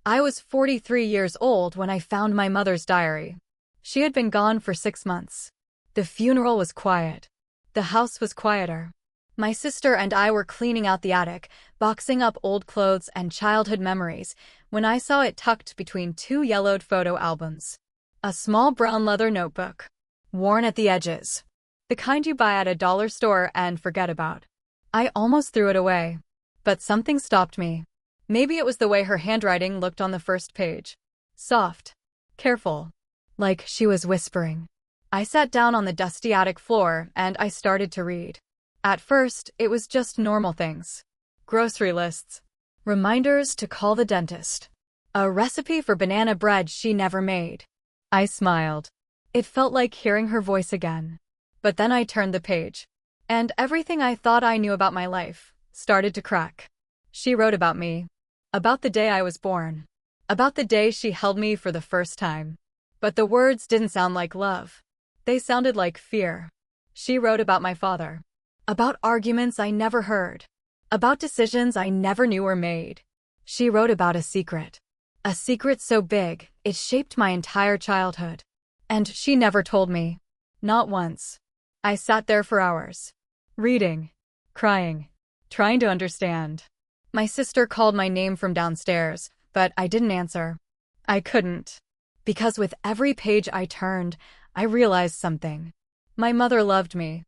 I was 43 years old when I found my mother's diary. She had been gone for 6 months. The funeral was quiet. The house was quieter. My sister and I were cleaning out the attic, boxing up old clothes and childhood memories, when I saw it tucked between two yellowed photo albums. A small brown leather notebook, worn at the edges. The kind you buy at a dollar store and forget about. I almost threw it away. But something stopped me. Maybe it was the way her handwriting looked on the first page. Soft. Careful. Like she was whispering. I sat down on the dusty attic floor and I started to read. At first, it was just normal things. Grocery lists. Reminders to call the dentist. A recipe for banana bread she never made. I smiled. It felt like hearing her voice again. But then I turned the page. And everything I thought I knew about my life started to crack. She wrote about me. About the day I was born. About the day she held me for the first time. But the words didn't sound like love. They sounded like fear. She wrote about my father. About arguments I never heard. About decisions I never knew were made. She wrote about a secret. A secret so big, it shaped my entire childhood. And she never told me. Not once. I sat there for hours. Reading. Crying. Trying to understand. My sister called my name from downstairs, but I didn't answer. I couldn't. Because with every page I turned, I realized something. My mother loved me.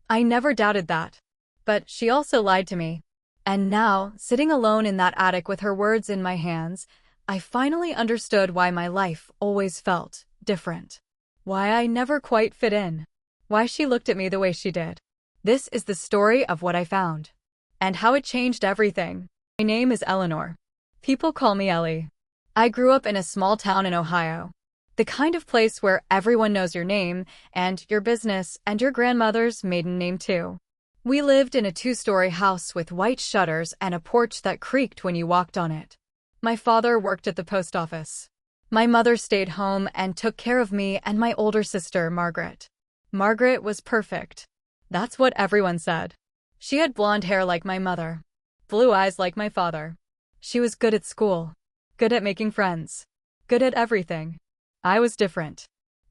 I never doubted that. But she also lied to me. And now, sitting alone in that attic with her words in my hands, I finally understood why my life always felt different. Why I never quite fit in. Why she looked at me the way she did. This is the story of what I found. And how it changed everything. My name is Eleanor. People call me Ellie. I grew up in a small town in Ohio. The kind of place where everyone knows your name, and your business, and your grandmother's maiden name too. We lived in a 2-story house with white shutters and a porch that creaked when you walked on it. My father worked at the post office. My mother stayed home and took care of me and my older sister, Margaret. Margaret was perfect. That's what everyone said. She had blonde hair like my mother. Blue eyes like my father. She was good at school. Good at making friends. Good at everything. I was different.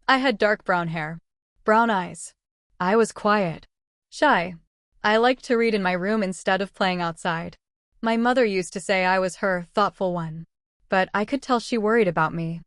I had dark brown hair. Brown eyes. I was quiet. Shy. I liked to read in my room instead of playing outside. My mother used to say I was her thoughtful one. But I could tell she worried about me.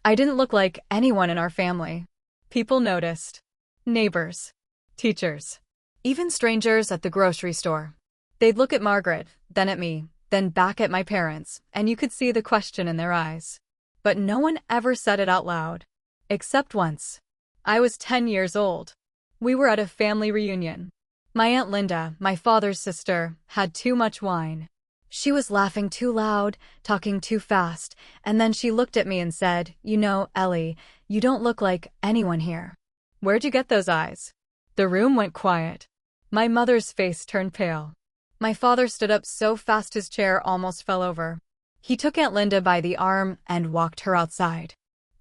I didn't look like anyone in our family. People noticed. Neighbors. Teachers. Even strangers at the grocery store. They'd look at Margaret, then at me, then back at my parents, and you could see the question in their eyes. But no one ever said it out loud. Except once. I was 10 years old. We were at a family reunion. My Aunt Linda, my father's sister, had too much wine. She was laughing too loud, talking too fast, and then she looked at me and said, "You know, Ellie, you don't look like anyone here." "Where'd you get those eyes?" The room went quiet. My mother's face turned pale. My father stood up so fast his chair almost fell over. He took Aunt Linda by the arm and walked her outside.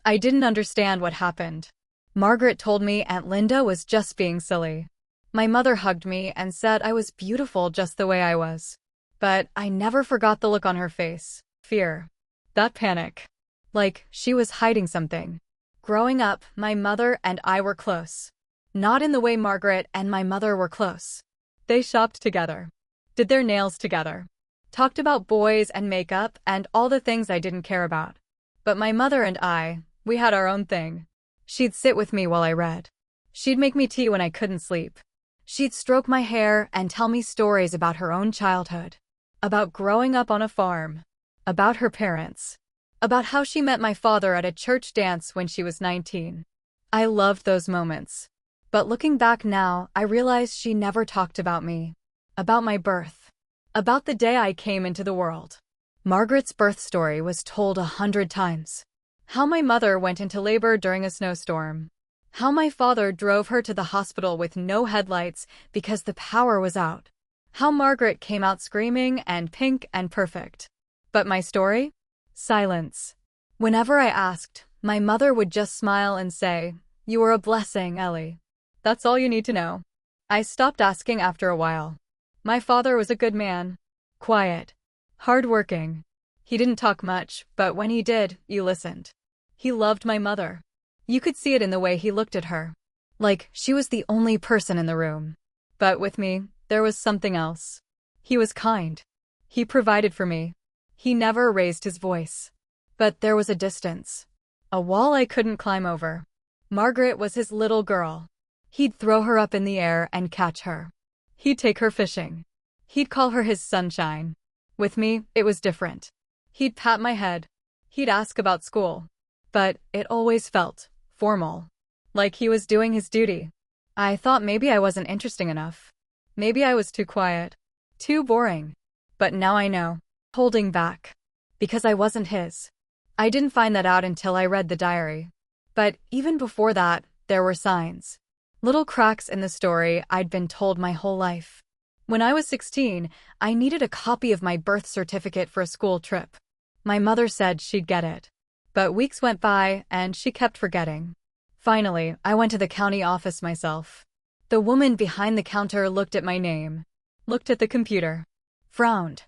I didn't understand what happened. Margaret told me Aunt Linda was just being silly. My mother hugged me and said I was beautiful just the way I was. But I never forgot the look on her face. Fear. That panic. Like she was hiding something. Growing up, my mother and I were close. Not in the way Margaret and my mother were close. They shopped together. Did their nails together. Talked about boys and makeup and all the things I didn't care about. But my mother and I, we had our own thing. She'd sit with me while I read. She'd make me tea when I couldn't sleep. She'd stroke my hair and tell me stories about her own childhood. About growing up on a farm. About her parents. About how she met my father at a church dance when she was 19. I loved those moments. But looking back now, I realize she never talked about me. About my birth. About the day I came into the world. Margaret's birth story was told 100 times. How my mother went into labor during a snowstorm. How my father drove her to the hospital with no headlights because the power was out. How Margaret came out screaming and pink and perfect. But my story? Silence. Whenever I asked, my mother would just smile and say, "You were a blessing, Ellie. That's all you need to know." I stopped asking after a while. My father was a good man. Quiet. Hardworking. He didn't talk much, but when he did, you listened. He loved my mother. You could see it in the way he looked at her. Like she was the only person in the room. But with me, there was something else. He was kind. He provided for me. He never raised his voice. But there was a distance. A wall I couldn't climb over. Margaret was his little girl. He'd throw her up in the air and catch her. He'd take her fishing. He'd call her his sunshine. With me, it was different. He'd pat my head. He'd ask about school. But it always felt formal. Like he was doing his duty. I thought maybe I wasn't interesting enough. Maybe I was too quiet. Too boring. But now I know. Holding back. Because I wasn't his. I didn't find that out until I read the diary. But even before that, there were signs. Little cracks in the story I'd been told my whole life. When I was 16, I needed a copy of my birth certificate for a school trip. My mother said she'd get it. But weeks went by, and she kept forgetting. Finally, I went to the county office myself. The woman behind the counter looked at my name. Looked at the computer. Frowned.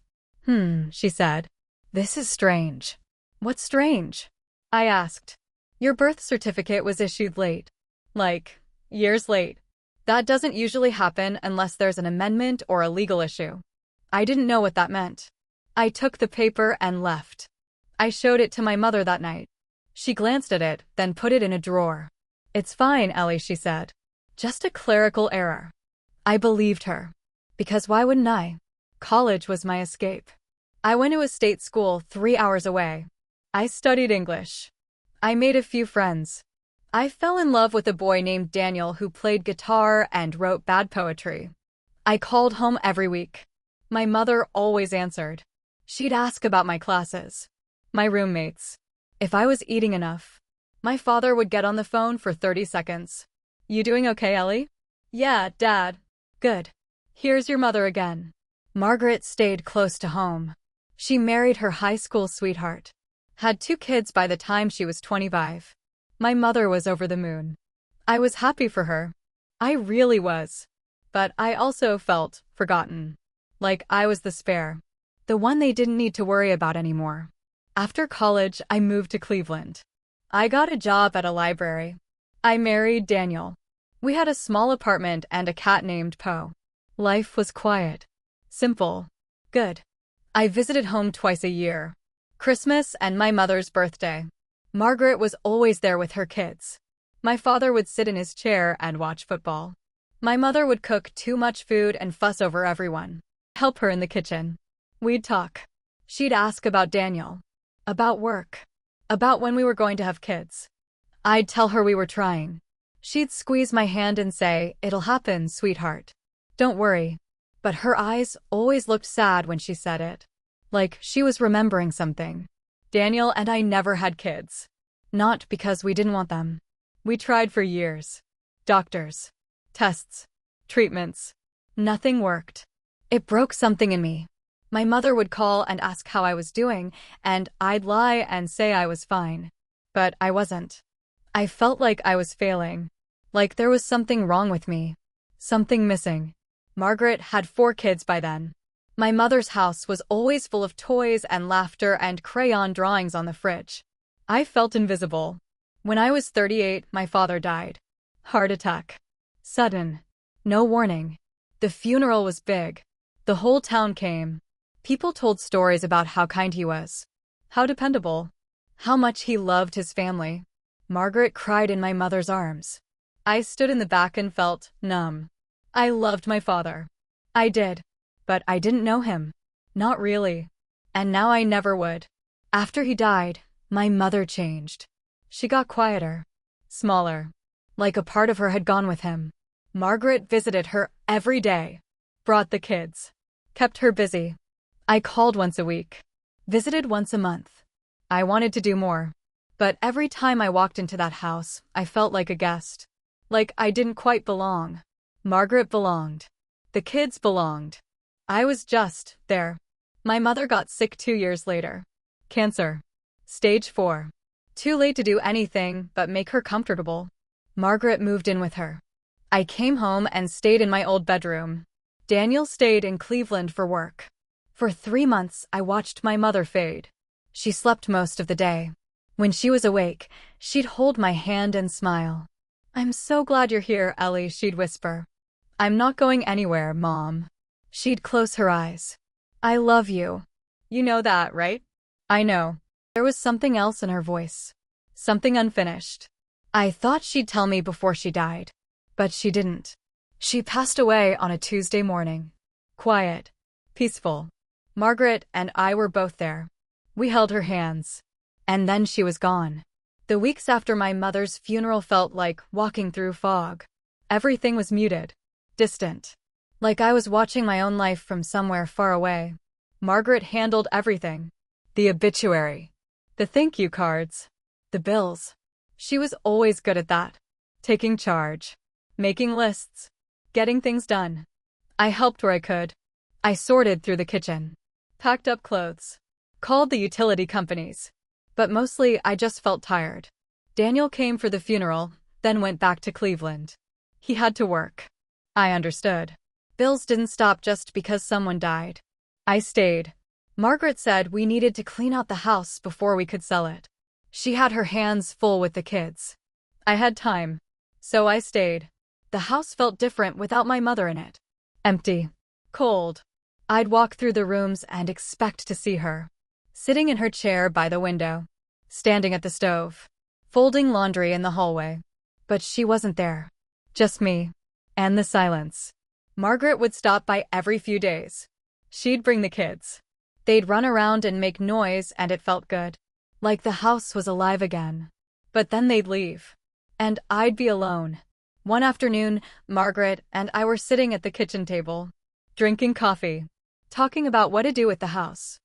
She said. This is strange. What's strange? I asked. Your birth certificate was issued late. Like, years late. That doesn't usually happen unless there's an amendment or a legal issue. I didn't know what that meant. I took the paper and left. I showed it to my mother that night. She glanced at it, then put it in a drawer. It's fine, Ellie, she said. Just a clerical error. I believed her. Because why wouldn't I? College was my escape. I went to a state school 3 hours away. I studied English. I made a few friends. I fell in love with a boy named Daniel who played guitar and wrote bad poetry. I called home every week. My mother always answered. She'd ask about my classes. My roommates. If I was eating enough. My father would get on the phone for 30 seconds. You doing okay, Ellie? Yeah, Dad. Good. Here's your mother again. Margaret stayed close to home. She married her high school sweetheart. Had 2 kids by the time she was 25. My mother was over the moon. I was happy for her. I really was. But I also felt forgotten. Like I was the spare. The one they didn't need to worry about anymore. After college, I moved to Cleveland. I got a job at a library. I married Daniel. We had a small apartment and a cat named Poe. Life was quiet. Simple. Good. I visited home twice a year. Christmas and my mother's birthday. Margaret was always there with her kids. My father would sit in his chair and watch football. My mother would cook too much food and fuss over everyone. Help her in the kitchen. We'd talk. She'd ask about Daniel. About work. About when we were going to have kids. I'd tell her we were trying. She'd squeeze my hand and say, "It'll happen, sweetheart. Don't worry." But her eyes always looked sad when she said it. Like she was remembering something. Daniel and I never had kids. Not because we didn't want them. We tried for years. Doctors. Tests. Treatments. Nothing worked. It broke something in me. My mother would call and ask how I was doing, and I'd lie and say I was fine. But I wasn't. I felt like I was failing. Like there was something wrong with me. Something missing. Margaret had 4 kids by then. My mother's house was always full of toys and laughter and crayon drawings on the fridge. I felt invisible. When I was 38, my father died. Heart attack. Sudden. No warning. The funeral was big. The whole town came. People told stories about how kind he was. How dependable. How much he loved his family. Margaret cried in my mother's arms. I stood in the back and felt numb. I loved my father. I did. But I didn't know him. Not really. And now I never would. After he died, my mother changed. She got quieter. Smaller. Like a part of her had gone with him. Margaret visited her every day. Brought the kids. Kept her busy. I called once a week. Visited once a month. I wanted to do more. But every time I walked into that house, I felt like a guest. Like I didn't quite belong. Margaret belonged. The kids belonged. I was just there. My mother got sick 2 years later. Cancer. Stage 4. Too late to do anything but make her comfortable. Margaret moved in with her. I came home and stayed in my old bedroom. Daniel stayed in Cleveland for work. For 3 months, I watched my mother fade. She slept most of the day. When she was awake, she'd hold my hand and smile. "I'm so glad you're here, Ellie," she'd whisper. "I'm not going anywhere, Mom." She'd close her eyes. "I love you. You know that, right?" "I know." There was something else in her voice. Something unfinished. I thought she'd tell me before she died. But she didn't. She passed away on a Tuesday morning. Quiet. Peaceful. Margaret and I were both there. We held her hands. And then she was gone. The weeks after my mother's funeral felt like walking through fog. Everything was muted. Distant. Like I was watching my own life from somewhere far away. Margaret handled everything. The obituary. The thank you cards. The bills. She was always good at that. Taking charge. Making lists. Getting things done. I helped where I could. I sorted through the kitchen. Packed up clothes. Called the utility companies. But mostly I just felt tired. Daniel came for the funeral, then went back to Cleveland. He had to work. I understood. Bills didn't stop just because someone died. I stayed. Margaret said we needed to clean out the house before we could sell it. She had her hands full with the kids. I had time. So I stayed. The house felt different without my mother in it. Empty. Cold. I'd walk through the rooms and expect to see her. Sitting in her chair by the window. Standing at the stove. Folding laundry in the hallway. But she wasn't there. Just me. And the silence. Margaret would stop by every few days. She'd bring the kids. They'd run around and make noise, and it felt good. Like the house was alive again. But then they'd leave. And I'd be alone. One afternoon, Margaret and I were sitting at the kitchen table. Drinking coffee. Talking about what to do with the house.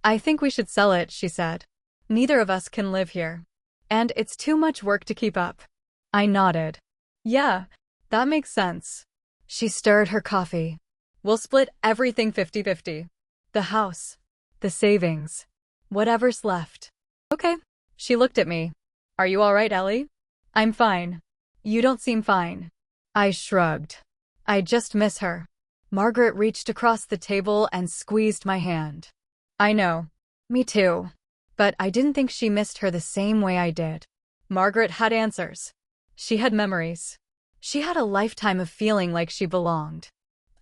"I think we should sell it," she said. "Neither of us can live here. And it's too much work to keep up." I nodded. "Yeah, that makes sense." She stirred her coffee. "We'll split everything 50-50. The house. The savings. Whatever's left." "Okay." She looked at me. "Are you all right, Ellie?" "I'm fine." "You don't seem fine." I shrugged. "I just miss her." Margaret reached across the table and squeezed my hand. "I know. Me too." But I didn't think she missed her the same way I did. Margaret had answers. She had memories. She had a lifetime of feeling like she belonged.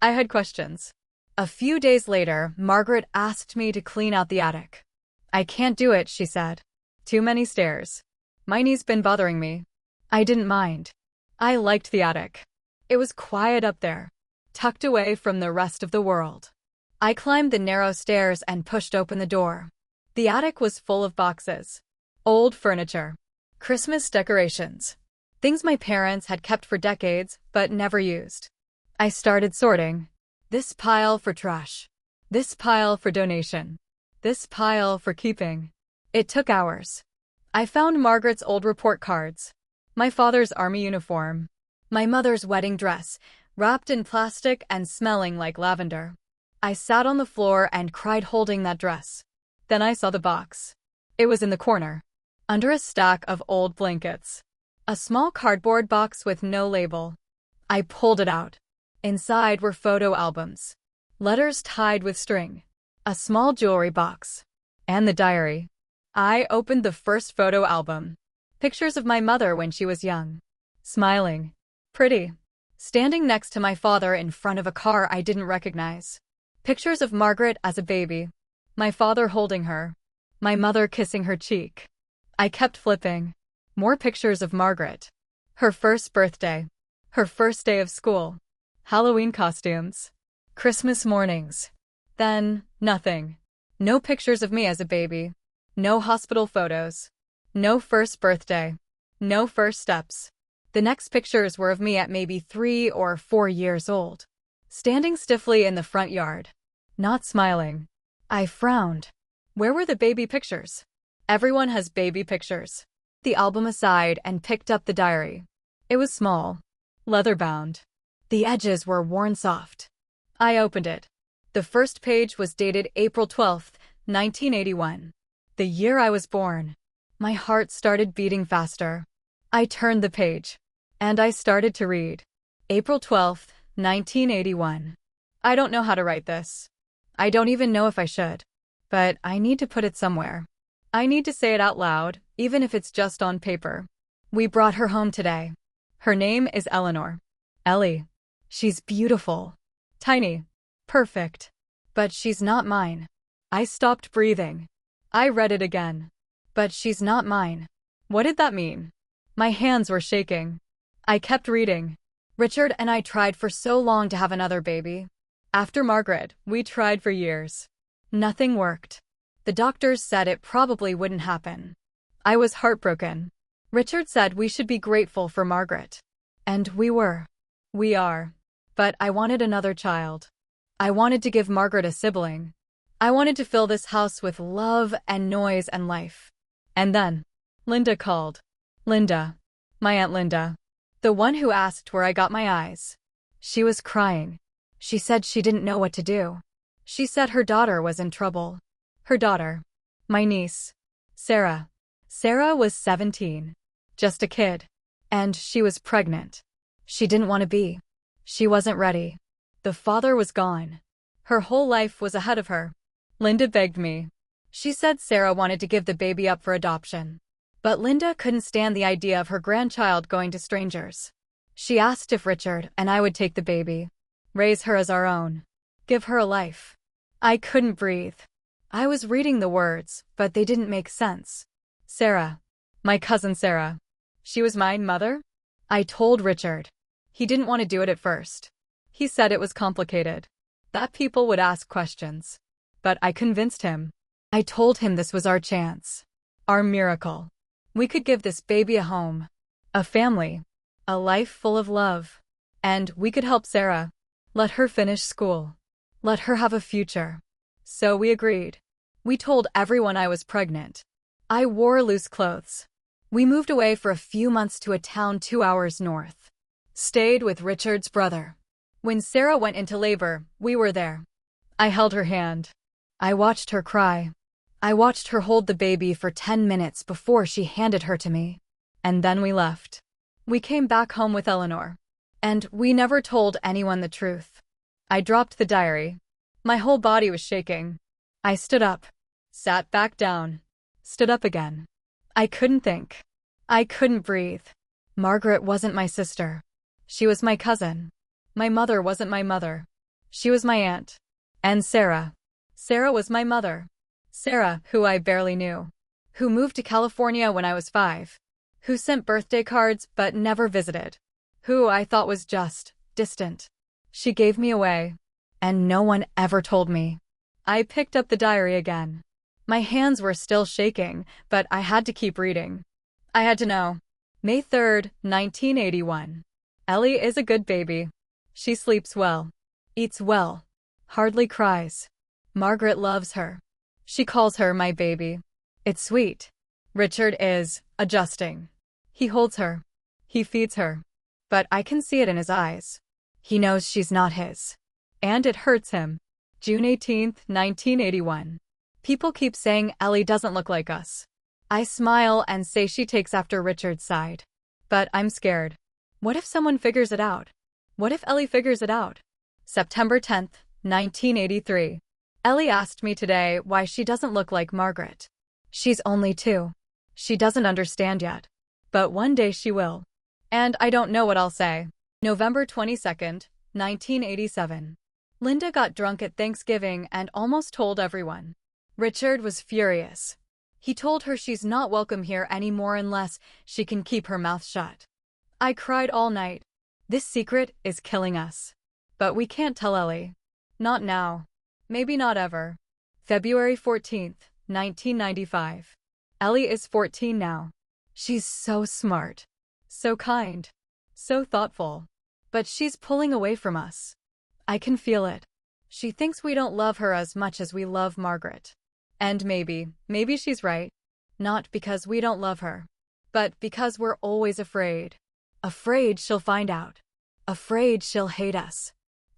I had questions. A few days later, Margaret asked me to clean out the attic. "I can't do it," she said. "Too many stairs. My knee's been bothering me." I didn't mind. I liked the attic. It was quiet up there, tucked away from the rest of the world. I climbed the narrow stairs and pushed open the door. The attic was full of boxes. Old furniture. Christmas decorations. Things my parents had kept for decades, but never used. I started sorting. This pile for trash. This pile for donation. This pile for keeping. It took hours. I found Margaret's old report cards. My father's army uniform. My mother's wedding dress, wrapped in plastic and smelling like lavender. I sat on the floor and cried holding that dress. Then I saw the box. It was in the corner, under a stack of old blankets. A small cardboard box with no label. I pulled it out. Inside were photo albums. Letters tied with string. A small jewelry box. And the diary. I opened the first photo album. Pictures of my mother when she was young. Smiling. Pretty. Standing next to my father in front of a car I didn't recognize. Pictures of Margaret as a baby. My father holding her. My mother kissing her cheek. I kept flipping. More pictures of Margaret. Her first birthday. Her first day of school. Halloween costumes. Christmas mornings. Then, nothing. No pictures of me as a baby. No hospital photos. No first birthday. No first steps. The next pictures were of me at maybe 3 or 4 years old. Standing stiffly in the front yard. Not smiling. I frowned. Where were the baby pictures? Everyone has baby pictures. The album aside and picked up the diary. It was small. Leather-bound. The edges were worn soft. I opened it. The first page was dated April 12th, 1981. The year I was born. My heart started beating faster. I turned the page. And I started to read. April 12th, 1981. I don't know how to write this. I don't even know if I should. But I need to put it somewhere. I need to say it out loud, even if it's just on paper. We brought her home today. Her name is Eleanor. Ellie. She's beautiful. Tiny. Perfect. But she's not mine. I stopped breathing. I read it again. But she's not mine. What did that mean? My hands were shaking. I kept reading. Richard and I tried for so long to have another baby. After Margaret, we tried for years. Nothing worked. The doctors said it probably wouldn't happen. I was heartbroken. Richard said we should be grateful for Margaret. And we were. We are. But I wanted another child. I wanted to give Margaret a sibling. I wanted to fill this house with love and noise and life. And then, Linda called. Linda. My Aunt Linda. The one who asked where I got my eyes. She was crying. She said she didn't know what to do. She said her daughter was in trouble. Her daughter. My niece. Sarah. Sarah was 17. Just a kid. And she was pregnant. She didn't want to be. She wasn't ready. The father was gone. Her whole life was ahead of her. Linda begged me. She said Sarah wanted to give the baby up for adoption. But Linda couldn't stand the idea of her grandchild going to strangers. She asked if Richard and I would take the baby. Raise her as our own. Give her a life. I couldn't breathe. I was reading the words, but they didn't make sense. Sarah. My cousin Sarah. She was my mother? I told Richard. He didn't want to do it at first. He said it was complicated. That people would ask questions. But I convinced him. I told him this was our chance. Our miracle. We could give this baby a home. A family. A life full of love. And we could help Sarah. Let her finish school. Let her have a future. So we agreed. We told everyone I was pregnant. I wore loose clothes. We moved away for a few months to a town 2 hours north. Stayed with Richard's brother. When Sarah went into labor, we were there. I held her hand. I watched her cry. I watched her hold the baby for 10 minutes before she handed her to me. And then we left. We came back home with Eleanor. And we never told anyone the truth. I dropped the diary. My whole body was shaking. I stood up. Sat back down. Stood up again. I couldn't think. I couldn't breathe. Margaret wasn't my sister. She was my cousin. My mother wasn't my mother. She was my aunt. And Sarah. Sarah was my mother. Sarah, who I barely knew. Who moved to California when I was 5. Who sent birthday cards but never visited. Who I thought was just distant. She gave me away. And no one ever told me. I picked up the diary again. My hands were still shaking, but I had to keep reading. I had to know. May 3rd, 1981. Ellie is a good baby. She sleeps well. Eats well. Hardly cries. Margaret loves her. She calls her my baby. It's sweet. Richard is adjusting. He holds her. He feeds her. But I can see it in his eyes. He knows she's not his. And it hurts him. June 18th, 1981. People keep saying Ellie doesn't look like us. I smile and say she takes after Richard's side. But I'm scared. What if someone figures it out? What if Ellie figures it out? September 10th, 1983. Ellie asked me today why she doesn't look like Margaret. She's only 2. She doesn't understand yet. But one day she will. And I don't know what I'll say. November 22nd, 1987. Linda got drunk at Thanksgiving and almost told everyone. Richard was furious. He told her she's not welcome here anymore unless she can keep her mouth shut. I cried all night. This secret is killing us. But we can't tell Ellie. Not now. Maybe not ever. February 14th, 1995. Ellie is 14 now. She's so smart. So kind. So thoughtful. But she's pulling away from us. I can feel it. She thinks we don't love her as much as we love Margaret. And maybe she's right. Not because we don't love her. But because we're always afraid. Afraid she'll find out. Afraid she'll hate us.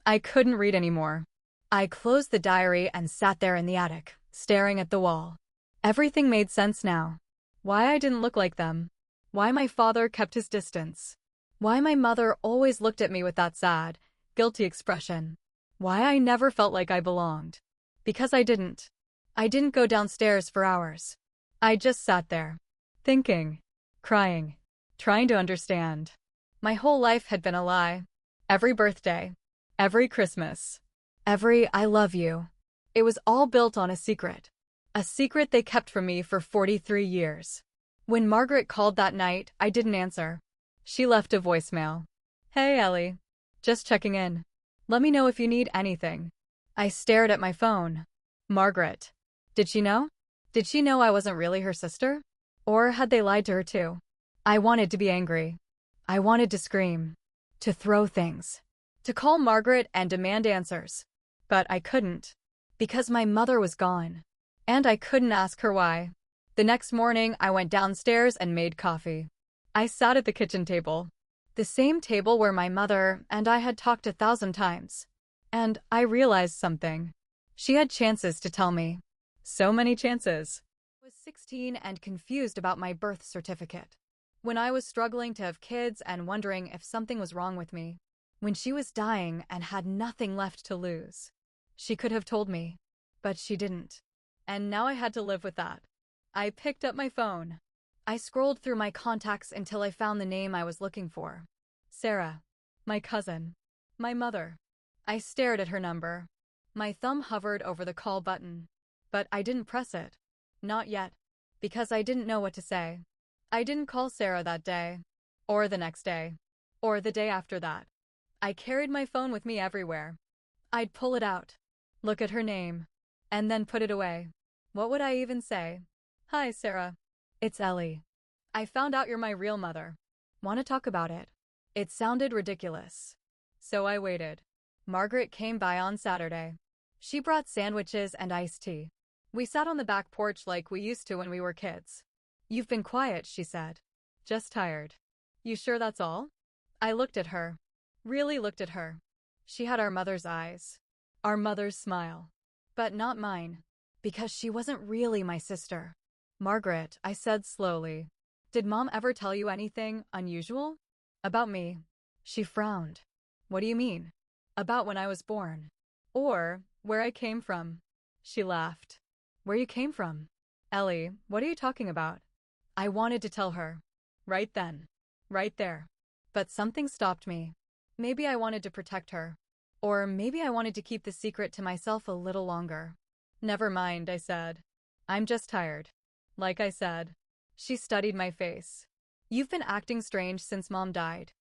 I couldn't read anymore. I closed the diary and sat there in the attic, staring at the wall. Everything made sense now. Why I didn't look like them. Why my father kept his distance. Why my mother always looked at me with that sad, guilty expression. Why I never felt like I belonged. Because I didn't. I didn't go downstairs for hours. I just sat there, thinking, crying, trying to understand. My whole life had been a lie. Every birthday, every Christmas, every I love you. It was all built on a secret. A secret they kept from me for 43 years. When Margaret called that night, I didn't answer. She left a voicemail. Hey, Ellie. Just checking in. Let me know if you need anything. I stared at my phone. Margaret. Did she know? Did she know I wasn't really her sister? Or had they lied to her too? I wanted to be angry. I wanted to scream. To throw things. To call Margaret and demand answers. But I couldn't. Because my mother was gone. And I couldn't ask her why. The next morning, I went downstairs and made coffee. I sat at the kitchen table. The same table where my mother and I had talked 1,000 times. And I realized something. She had chances to tell me. So many chances. I was 16 and confused about my birth certificate. When I was struggling to have kids and wondering if something was wrong with me. When she was dying and had nothing left to lose. She could have told me. But she didn't. And now I had to live with that. I picked up my phone. I scrolled through my contacts until I found the name I was looking for. Sarah. My cousin. My mother. I stared at her number. My thumb hovered over the call button. But I didn't press it. Not yet. Because I didn't know what to say. I didn't call Sarah that day. Or the next day. Or the day after that. I carried my phone with me everywhere. I'd pull it out. Look at her name. And then put it away. What would I even say? Hi, Sarah. It's Ellie. I found out you're my real mother. Want to talk about it? It sounded ridiculous. So I waited. Margaret came by on Saturday. She brought sandwiches and iced tea. We sat on the back porch like we used to when we were kids. You've been quiet, she said. Just tired. You sure that's all? I looked at her. Really looked at her. She had our mother's eyes. Our mother's smile. But not mine. Because she wasn't really my sister. Margaret, I said slowly. Did Mom ever tell you anything unusual? About me? She frowned. What do you mean? About when I was born. Or where I came from. She laughed. Where you came from? Ellie, what are you talking about? I wanted to tell her. Right then. Right there. But something stopped me. Maybe I wanted to protect her. Or maybe I wanted to keep the secret to myself a little longer. Never mind, I said. I'm just tired. Like I said. She studied my face. You've been acting strange since Mom died.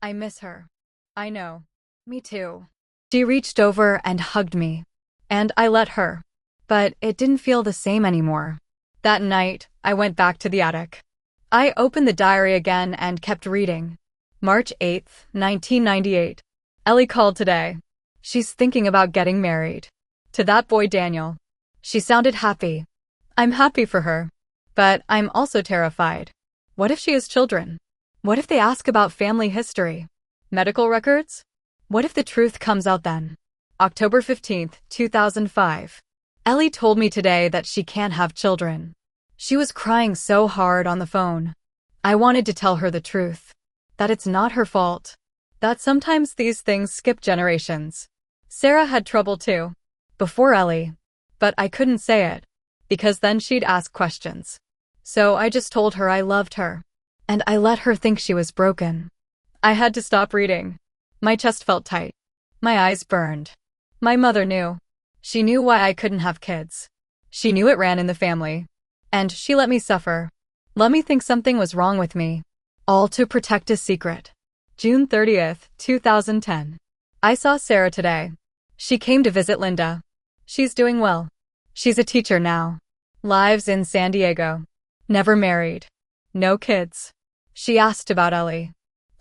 I miss her. I know. Me too. She reached over and hugged me. And I let her. But it didn't feel the same anymore. That night, I went back to the attic. I opened the diary again and kept reading. March 8th, 1998. Ellie called today. She's thinking about getting married. To that boy Daniel. She sounded happy. I'm happy for her. But I'm also terrified. What if she has children? What if they ask about family history? Medical records? What if the truth comes out then? October 15th, 2005. Ellie told me today that she can't have children. She was crying so hard on the phone. I wanted to tell her the truth. That it's not her fault. That sometimes these things skip generations. Sarah had trouble too. Before Ellie. But I couldn't say it. Because then she'd ask questions. So I just told her I loved her. And I let her think she was broken. I had to stop reading. My chest felt tight. My eyes burned. My mother knew. She knew why I couldn't have kids. She knew it ran in the family. And she let me suffer. Let me think something was wrong with me. All to protect a secret. June 30th, 2010. I saw Sarah today. She came to visit Linda. She's doing well. She's a teacher now. Lives in San Diego. Never married. No kids. She asked about Ellie.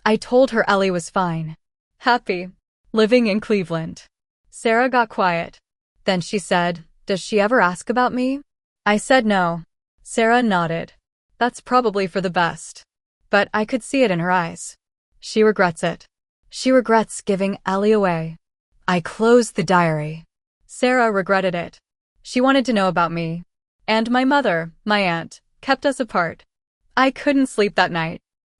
I told her Ellie was fine. Happy. Living in Cleveland. Sarah got quiet. Then she said, "Does she ever ask about me?" I said no. Sarah nodded. That's probably for the best. But I could see it in her eyes. She regrets it. She regrets giving Ellie away. I closed the diary. Sarah regretted it. She wanted to know about me. And my mother, my aunt, kept us apart. I couldn't sleep that night.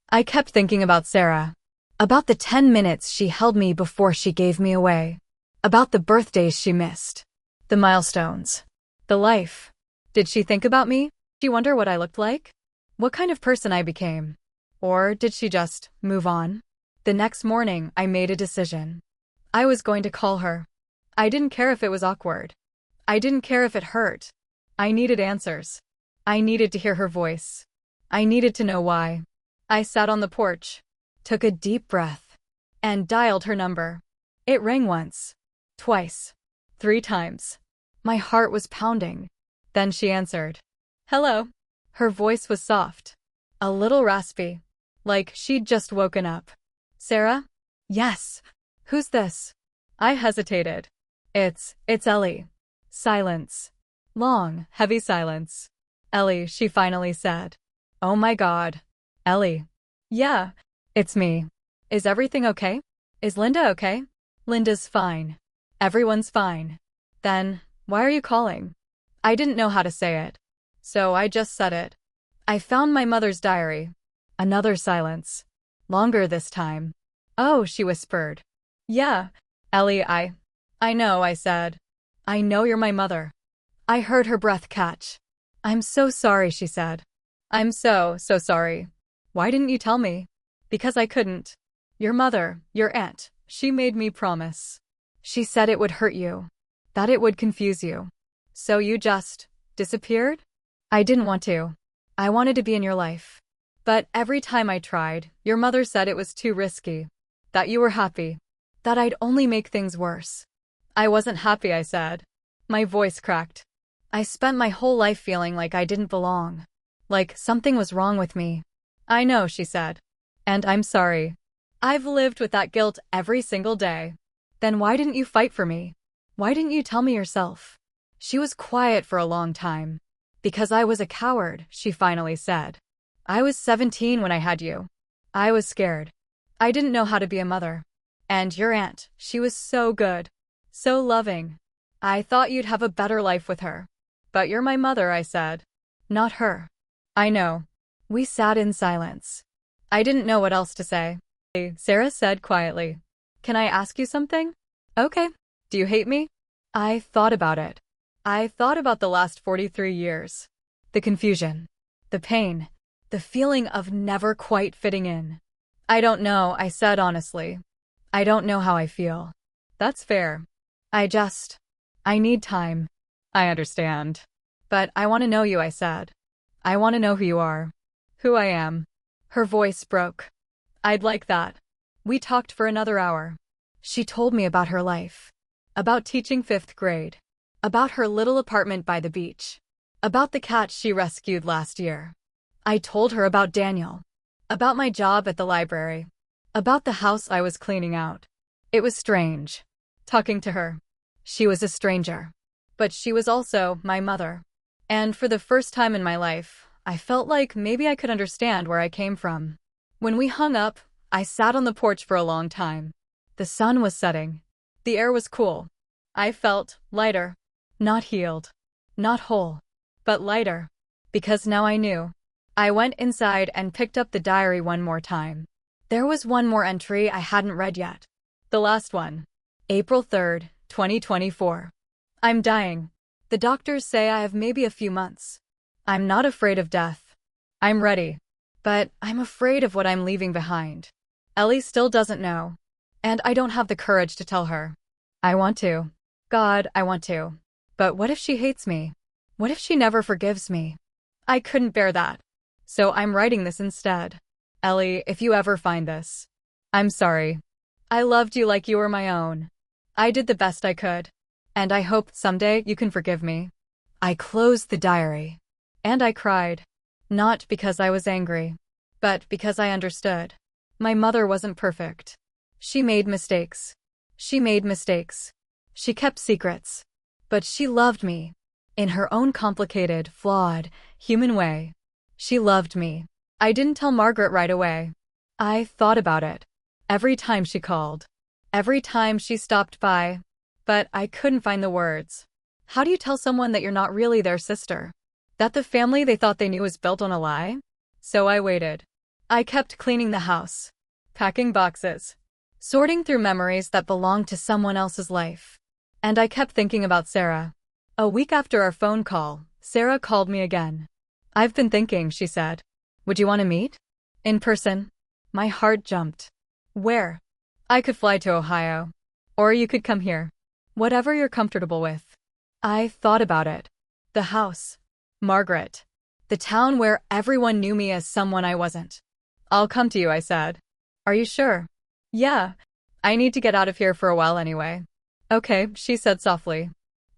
I kept thinking about Sarah. About the 10 minutes she held me before she gave me away. About the birthdays she missed. The milestones. The life. Did she think about me? she wonder what I looked like? What kind of person I became? Or did she just move on? The next morning, I made a decision. I was going to call her. I didn't care if it was awkward. I didn't care if it hurt. I needed answers. I needed to hear her voice. I needed to know why. I sat on the porch, took a deep breath, and dialed her number. It rang once, twice, 3 times. My heart was pounding. Then she answered. Hello. Her voice was soft, a little raspy, like she'd just woken up. Sarah? Yes. Who's this? I hesitated. It's Ellie. Silence. Long, heavy silence. Ellie, she finally said. Oh my God. Ellie. Yeah, it's me. Is everything okay? Is Linda okay? Linda's fine. Everyone's fine. Then, why are you calling? I didn't know how to say it, so I just said it. I found my mother's diary. Another silence. Longer this time. Oh, she whispered. Yeah, Ellie, I know, I said. I know you're my mother. I heard her breath catch. I'm so sorry, she said. I'm so sorry. Why didn't you tell me? Because I couldn't. Your mother, your aunt, she made me promise. She said it would hurt you, that it would confuse you. So you just disappeared? I didn't want to. I wanted to be in your life. But every time I tried, your mother said it was too risky. That you were happy. That I'd only make things worse. I wasn't happy, I said. My voice cracked. I spent my whole life feeling like I didn't belong. Like something was wrong with me. I know, she said. And I'm sorry. I've lived with that guilt every single day. Then why didn't you fight for me? Why didn't you tell me yourself? She was quiet for a long time. Because I was a coward, she finally said. I was 17 when I had you. I was scared. I didn't know how to be a mother. And your aunt, she was so good. So loving. I thought you'd have a better life with her. But you're my mother, I said. Not her. I know. We sat in silence. I didn't know what else to say. Sarah said quietly. Can I ask you something? Okay. Do you hate me? I thought about it. I thought about the last 43 years. The confusion. The pain. The feeling of never quite fitting in. I don't know, I said honestly. I don't know how I feel. That's fair. I need time. I understand. But I want to know you, I said. I want to know who you are. Who I am. Her voice broke. I'd like that. We talked for another hour. She told me about her life. About teaching 5th grade. About her little apartment by the beach. About the cat she rescued last year. I told her about Daniel. About my job at the library. About the house I was cleaning out. It was strange. Talking to her. She was a stranger. But she was also my mother. And for the first time in my life, I felt like maybe I could understand where I came from. When we hung up, I sat on the porch for a long time. The sun was setting. The air was cool. I felt lighter. Not healed. Not whole. But lighter. Because now I knew. I went inside and picked up the diary one more time. There was one more entry I hadn't read yet. The last one. April 3rd, 2024. I'm dying. The doctors say I have maybe a few months. I'm not afraid of death. I'm ready. But I'm afraid of what I'm leaving behind. Ellie still doesn't know. And I don't have the courage to tell her. I want to. God, I want to. But what if she hates me? What if she never forgives me? I couldn't bear that. So I'm writing this instead. Ellie, if you ever find this, I'm sorry. I loved you like you were my own. I did the best I could. And I hope someday you can forgive me. I closed the diary. And I cried. Not because I was angry, but because I understood. My mother wasn't perfect. She made mistakes. She made mistakes. She kept secrets. But she loved me. In her own complicated, flawed, human way. She loved me. I didn't tell Margaret right away. I thought about it. Every time she called. Every time she stopped by. But I couldn't find the words. How do you tell someone that you're not really their sister? That the family they thought they knew was built on a lie? So I waited. I kept cleaning the house. Packing boxes. Sorting through memories that belonged to someone else's life. And I kept thinking about Sarah. A week after our phone call, Sarah called me again. I've been thinking, she said. Would you want to meet? In person? My heart jumped. Where? I could fly to Ohio. Or you could come here. Whatever you're comfortable with. I thought about it. The house. Margaret. The town where everyone knew me as someone I wasn't. I'll come to you, I said. Are you sure? Yeah. I need to get out of here for a while anyway. Okay, she said softly.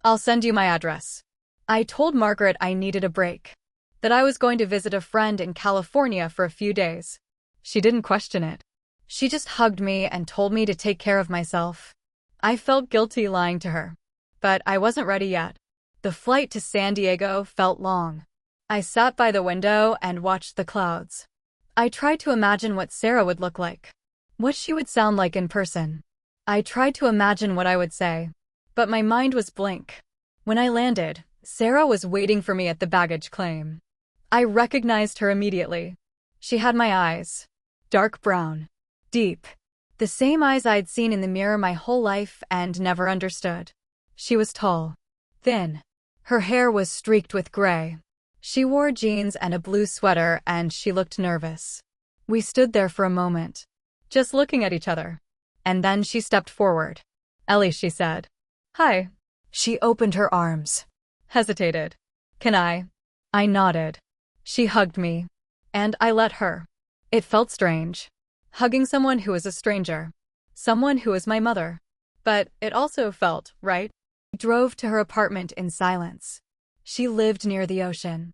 I'll send you my address. I told Margaret I needed a break. That I was going to visit a friend in California for a few days. She didn't question it. She just hugged me and told me to take care of myself. I felt guilty lying to her. But I wasn't ready yet. The flight to San Diego felt long. I sat by the window and watched the clouds. I tried to imagine what Sarah would look like. What she would sound like in person. I tried to imagine what I would say. But my mind was blank. When I landed, Sarah was waiting for me at the baggage claim. I recognized her immediately. She had my eyes. Dark brown. Deep. The same eyes I'd seen in the mirror my whole life and never understood. She was tall. Thin. Her hair was streaked with gray. She wore jeans and a blue sweater and she looked nervous. We stood there for a moment, just looking at each other. And then she stepped forward. Ellie, she said. Hi. She opened her arms. Hesitated. Can I? I nodded. She hugged me. And I let her. It felt strange. Hugging someone who was a stranger. Someone who was my mother. But it also felt right. I drove to her apartment in silence. She lived near the ocean.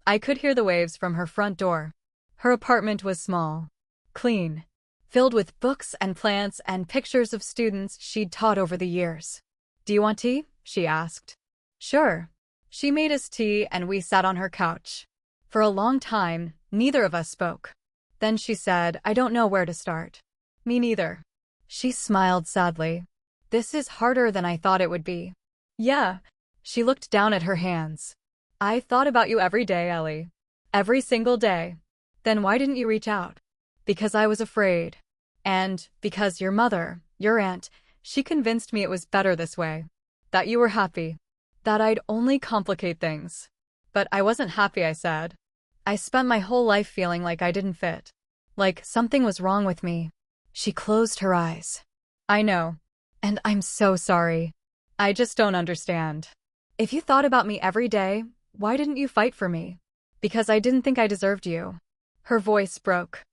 I could hear the waves from her front door. Her apartment was small. Clean. Filled with books and plants and pictures of students she'd taught over the years. Do you want tea? She asked. Sure. She made us tea and we sat on her couch. For a long time, neither of us spoke. Then she said, I don't know where to start. Me neither. She smiled sadly. This is harder than I thought it would be. Yeah. She looked down at her hands. I thought about you every day, Ellie. Every single day. Then why didn't you reach out? Because I was afraid. And because your mother, your aunt, she convinced me it was better this way. That you were happy. That I'd only complicate things. But I wasn't happy, I said. I spent my whole life feeling like I didn't fit. Like something was wrong with me. She closed her eyes. I know. And I'm so sorry. I just don't understand. If you thought about me every day, why didn't you fight for me? Because I didn't think I deserved you. Her voice broke.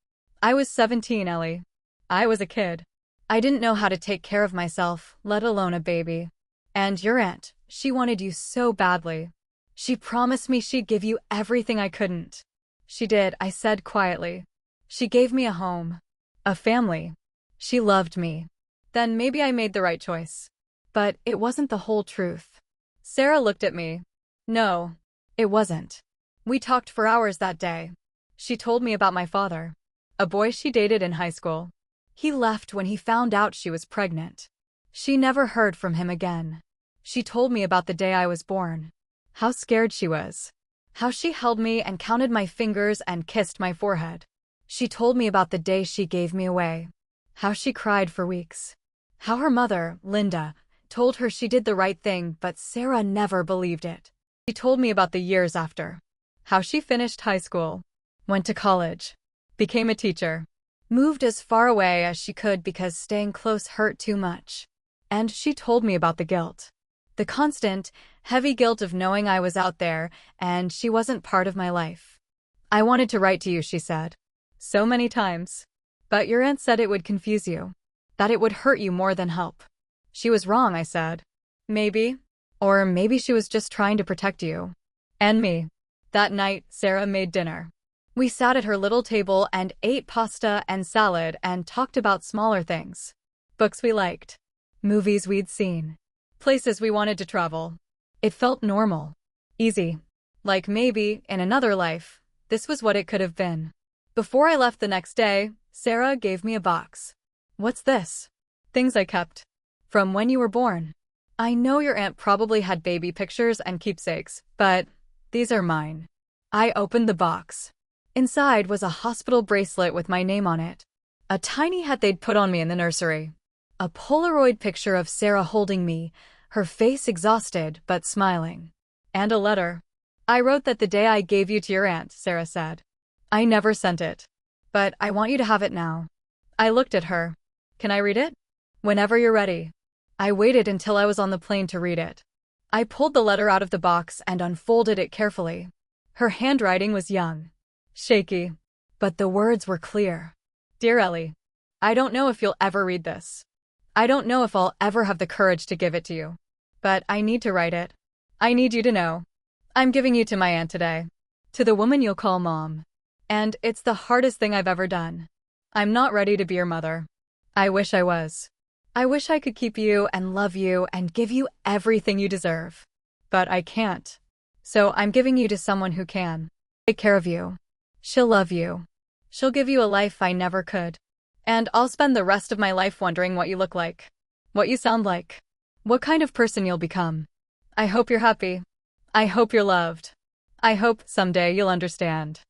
I was 17, Ellie. I was a kid. I didn't know how to take care of myself, let alone a baby. And your aunt, she wanted you so badly. She promised me she'd give you everything I couldn't. She did, I said quietly. She gave me a home. A family. She loved me. Then maybe I made the right choice. But it wasn't the whole truth. Sarah looked at me. No, it wasn't. We talked for hours that day. She told me about my father. A boy she dated in high school. He left when he found out she was pregnant. She never heard from him again. She told me about the day I was born. How scared she was. How she held me and counted my fingers and kissed my forehead. She told me about the day she gave me away. How she cried for weeks. How her mother, Linda, told her she did the right thing, but Sarah never believed it. She told me about the years after. How she finished high school, went to college, became a teacher, moved as far away as she could because staying close hurt too much. And she told me about the guilt. The constant, heavy guilt of knowing I was out there and she wasn't part of my life. I wanted to write to you, she said. So many times. But your aunt said it would confuse you. That it would hurt you more than help. She was wrong, I said. Maybe. Or maybe she was just trying to protect you. And me. That night, Sarah made dinner. We sat at her little table and ate pasta and salad and talked about smaller things. Books we liked. Movies we'd seen. Places we wanted to travel. It felt normal. Easy. Like maybe, in another life, this was what it could have been. Before I left the next day, Sarah gave me a box. What's this? Things I kept. From when you were born. I know your aunt probably had baby pictures and keepsakes, but these are mine. I opened the box. Inside was a hospital bracelet with my name on it. A tiny hat they'd put on me in the nursery. A Polaroid picture of Sarah holding me, her face exhausted but smiling. And a letter. I wrote that the day I gave you to your aunt, Sarah said. I never sent it. But I want you to have it now. I looked at her. Can I read it? Whenever you're ready. I waited until I was on the plane to read it. I pulled the letter out of the box and unfolded it carefully. Her handwriting was young, shaky, but the words were clear. Dear Ellie, I don't know if you'll ever read this. I don't know if I'll ever have the courage to give it to you. But I need to write it. I need you to know. I'm giving you to my aunt today. To the woman you'll call Mom. And it's the hardest thing I've ever done. I'm not ready to be your mother. I wish I was. I wish I could keep you and love you and give you everything you deserve. But I can't. So I'm giving you to someone who can. Take care of you. She'll love you. She'll give you a life I never could. And I'll spend the rest of my life wondering what you look like. What you sound like. What kind of person you'll become. I hope you're happy. I hope you're loved. I hope someday you'll understand.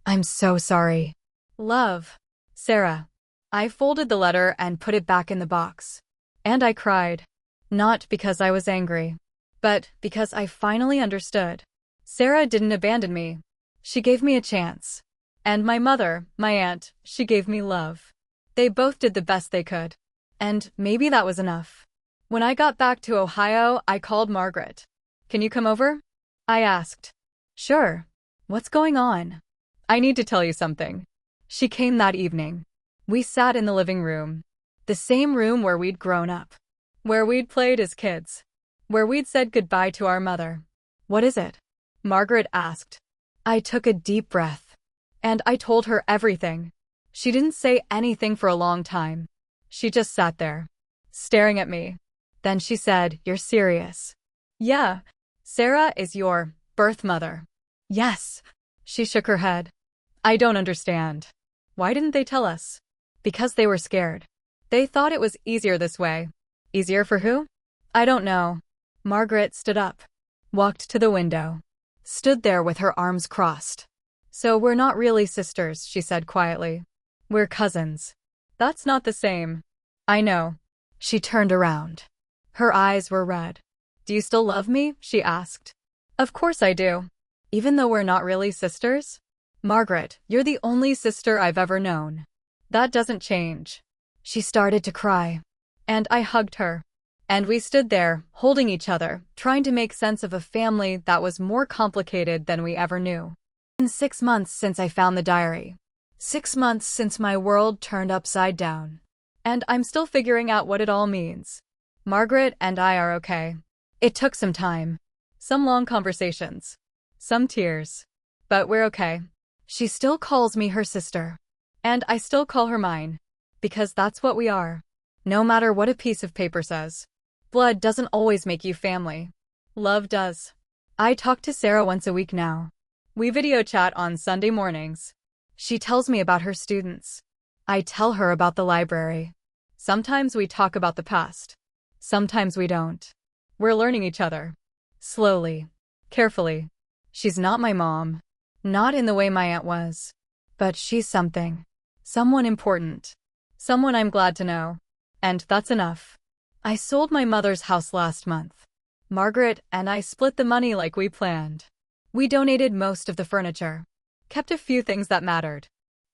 I'm so sorry. Love. Sarah. I folded the letter and put it back in the box. And I cried. Not because I was angry, but because I finally understood. Sarah didn't abandon me. She gave me a chance. And my mother, my aunt, she gave me love. They both did the best they could. And maybe that was enough. When I got back to Ohio, I called Margaret. Can you come over? I asked. Sure. What's going on? I need to tell you something. She came that evening. We sat in the living room. The same room where we'd grown up. Where we'd played as kids. Where we'd said goodbye to our mother. What is it? Margaret asked. I took a deep breath. And I told her everything. She didn't say anything for a long time. She just sat there, staring at me. Then she said, You're serious? Yeah. Sarah is your birth mother. Yes. She shook her head. I don't understand. Why didn't they tell us? Because they were scared. They thought it was easier this way. Easier for who? I don't know. Margaret stood up, walked to the window, stood there with her arms crossed. So we're not really sisters, she said quietly. We're cousins. That's not the same. I know. She turned around. Her eyes were red. Do you still love me? She asked. Of course I do. Even though we're not really sisters? Margaret, you're the only sister I've ever known. That doesn't change. She started to cry. And I hugged her. And we stood there, holding each other, trying to make sense of a family that was more complicated than we ever knew. It's been 6 months since I found the diary. 6 months since my world turned upside down. And I'm still figuring out what it all means. Margaret and I are okay. It took some time. Some long conversations. Some tears. But we're okay. She still calls me her sister. And I still call her mine. Because that's what we are. No matter what a piece of paper says. Blood doesn't always make you family. Love does. I talk to Sarah once a week now. We video chat on Sunday mornings. She tells me about her students. I tell her about the library. Sometimes we talk about the past. Sometimes we don't. We're learning each other. Slowly. Carefully. She's not my mom. Not in the way my aunt was. But she's something. Someone important. Someone I'm glad to know. And that's enough. I sold my mother's house last month. Margaret and I split the money like we planned. We donated most of the furniture. Kept a few things that mattered.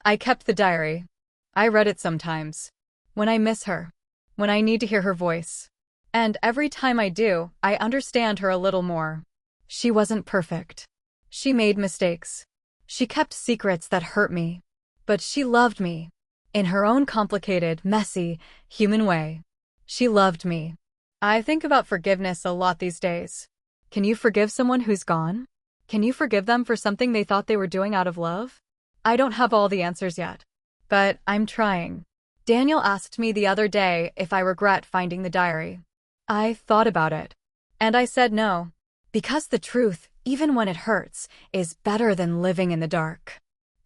I kept the diary. I read it sometimes. When I miss her. When I need to hear her voice. And every time I do, I understand her a little more. She wasn't perfect. She made mistakes. She kept secrets that hurt me. But she loved me. In her own complicated, messy, human way. She loved me. I think about forgiveness a lot these days. Can you forgive someone who's gone? Can you forgive them for something they thought they were doing out of love? I don't have all the answers yet. But I'm trying. Daniel asked me the other day if I regret finding the diary. I thought about it. And I said no. Because the truth, even when it hurts, is better than living in the dark.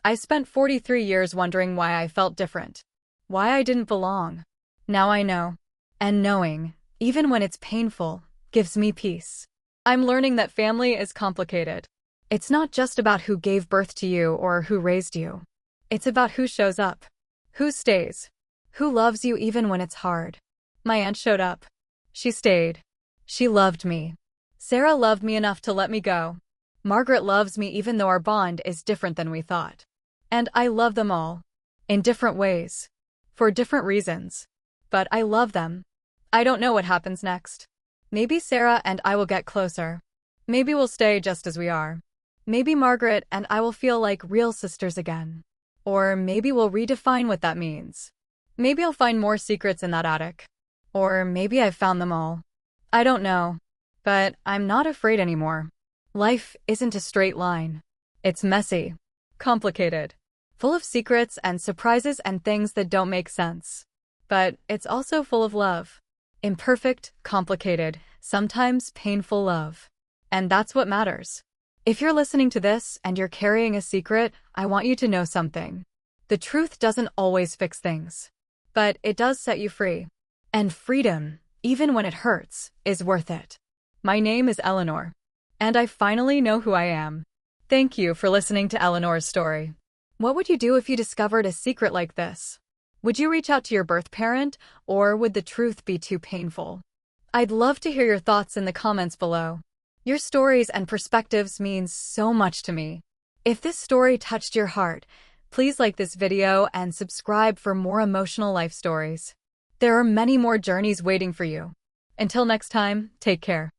I spent 43 years wondering why I felt different. Why I didn't belong. Now I know. And knowing, even when it's painful, gives me peace. I'm learning that family is complicated. It's not just about who gave birth to you or who raised you. It's about who shows up. Who stays. Who loves you even when it's hard. My aunt showed up. She stayed. She loved me. Sarah loved me enough to let me go. Margaret loves me even though our bond is different than we thought. And I love them all. In different ways. For different reasons. But I love them. I don't know what happens next. Maybe Sarah and I will get closer. Maybe we'll stay just as we are. Maybe Margaret and I will feel like real sisters again. Or maybe we'll redefine what that means. Maybe I'll find more secrets in that attic. Or maybe I've found them all. I don't know. But I'm not afraid anymore. Life isn't a straight line. It's messy. Complicated. Full of secrets and surprises and things that don't make sense. But it's also full of love. Imperfect, complicated, sometimes painful love. And that's what matters. If you're listening to this and you're carrying a secret, I want you to know something. The truth doesn't always fix things. But it does set you free. And freedom, even when it hurts, is worth it. My name is Eleanor. And I finally know who I am. Thank you for listening to Eleanor's story. What would you do if you discovered a secret like this? Would you reach out to your birth parent, or would the truth be too painful? I'd love to hear your thoughts in the comments below. Your stories and perspectives mean so much to me. If this story touched your heart, please like this video and subscribe for more emotional life stories. There are many more journeys waiting for you. Until next time, take care.